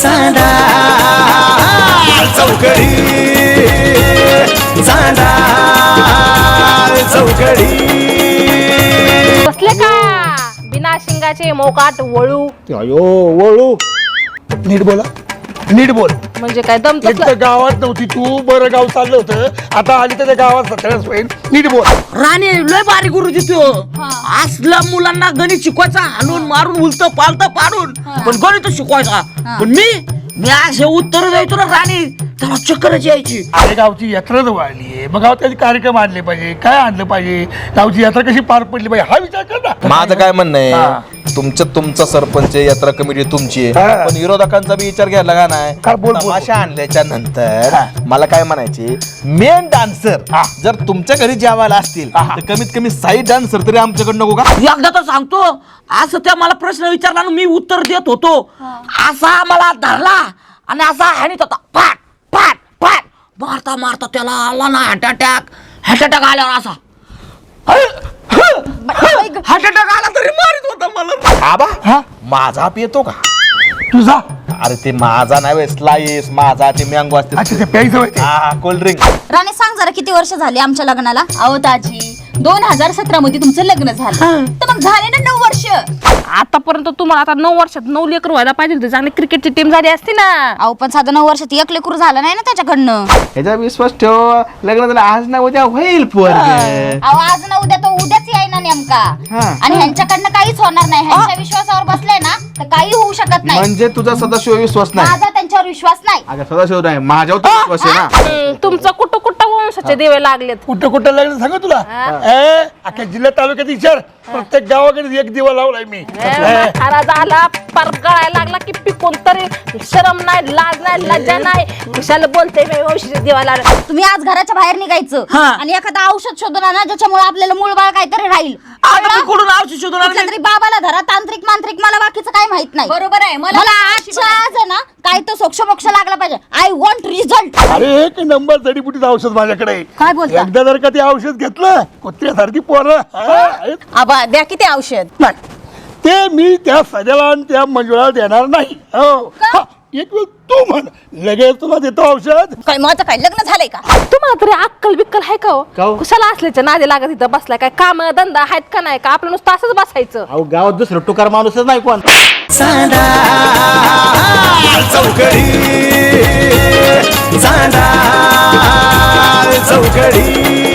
चांदा चौकडी चांदा चौकडी बसले का बिना शिंगाचे मोकाट वळू. अयो वळू नीट बोला नीट बोल. म्हणजे काय दम एक तर गावात नव्हती तू बरं गाव चाललं होतं आता आली तर त्या गावात सत्यानाश होईल. नीट बोल. राणे लय भारी गुरुजी तू असला मुलांना गणित शिकवायचा हाणून मारून उलट पालत पाडून पण गणित शिकवायचा पण मी असे उत्तर द्यायचो ना राणी त्याला चक्करच यायची. अरे गावची यात्रा जवळ आली मग गावात काही कार्यक्रम आणले पाहिजे काय आणलं पाहिजे गावची यात्रा कशी पार पडली पाहिजे हा विचार कर ना. माझं काय म्हणणं आहे तुमचा सरपंच यात्रा कमिटी तुमची आहे पण विरोधकांचा बी विचार घ्यायला का नाही. तमाशा आणल्याच्या नंतर मला काय म्हणायचे मेन डान्सर जर तुमच्या घरी जेवायला असतील तर कमीत कमी साईड डान्सर तरी आमच्याकडे नको का. एकदा तर सांगतो असं त्या मला प्रश्न विचारला आणि मी उत्तर देत होतो असा मला धरला आणि असा हाणीत होता पाट पाट पाट मारता मारता त्याला आला ना हार्ट अटॅक आल्यावर असा हार्ट अटॅक आला तरी मारित होता मला. आबा माझा येतो का तुझा अरे ते माझा नाही स्लाईस माझा ते मँगो असते अच्छा ते प्यायचं होय ते. हा कोल्ड ड्रिंक. राणे सांग जरा किती वर्ष झाली आमच्या लग्नाला. अहो दाजी 2017 मध्ये तुमचं लग्न झालं तर मग झाले ना 9 वर्ष. आतापर्यंत तुम्हाला आता 9 वर्षात 9 लेकर व्हायला पाहिजे होते. चांगली क्रिकेटची टीम झाली असती ना. अहो पण साधं 9 वर्षात एक लेकरू झालं नाही ना त्याच्याकडनं. ह्याचा विश्वास ठेव लग्न झालं आज ना उद्या होईल पोरग. अहो आज ना उद्या तो उद्याच येई ना नेमका आणि ह्यांच्याकडनं काहीच होणार नाही. ह्यांच्या विश्वासावर बसले ना तर काही होऊ शकत नाही. म्हणजे तुझा सदाशिव विश्वास नाही. माझा त्यांच्यावर विश्वास नाही. अगं सदाशिव नाही माझ्यावर तर विश्वास आहे ना. तुमचं कुठं कुठं वंशाचे दिवे लागलेत. कुठं कुठं लग्न सांगू तुला अख्ख्या जिल्हा तालुक्यात विचार प्रत्येक गावाकडे एक दिवा लावलाय मी. खरा झाला पर गळायला लागला की पिकून तरी शरम नाही लाज नाही लज्जा नाही. कशाला बोलते मी वंशाचे दिवा लागला. तुम्ही आज घराच्या बाहेर निघायचं आणि एखादं औषध शोधून आणा ज्याच्यामुळे आपल्याला मूळबाळ काहीतरी राहील. कुठून औषध शोधून आणलं? कुठल्या तरी बाबाला धरा तांत्रिक मांत्रिक मला बाकीचं काही माहित नाही. बरोबर आहे मला आजच्या आज आहे ना काय तो सोक्ष मोक्ष लागला पाहिजे. I want result. अरे एक नंबर जडीबुटीचं औषध माझ्याकडे आहे. काय बोलता? एकदा जर का ते औषध घेतलं कुत्र्यासारखी पोरं आहेत. आबा द्या किती औषध. नाही ते मी त्या सध्याला आणि त्या मंजुळाला देणार नाही. हो हा, एक वेळ तू म्हण लगेच तुला देतो औषध. काय माझं काय लग्न झालंय का. तुम्हाला तरी अक्कल बिक्कल आहे का हो? कशाला असल्याच्या नादी लागत इथं बसलाय. काय काम धंदा आहेत का नाही का आपलं नुसतं असंच बसायचं. अहो गावात दुसरं टुकार माणूसच नाही कोण. चांदा चौकडी चांदा चौकडी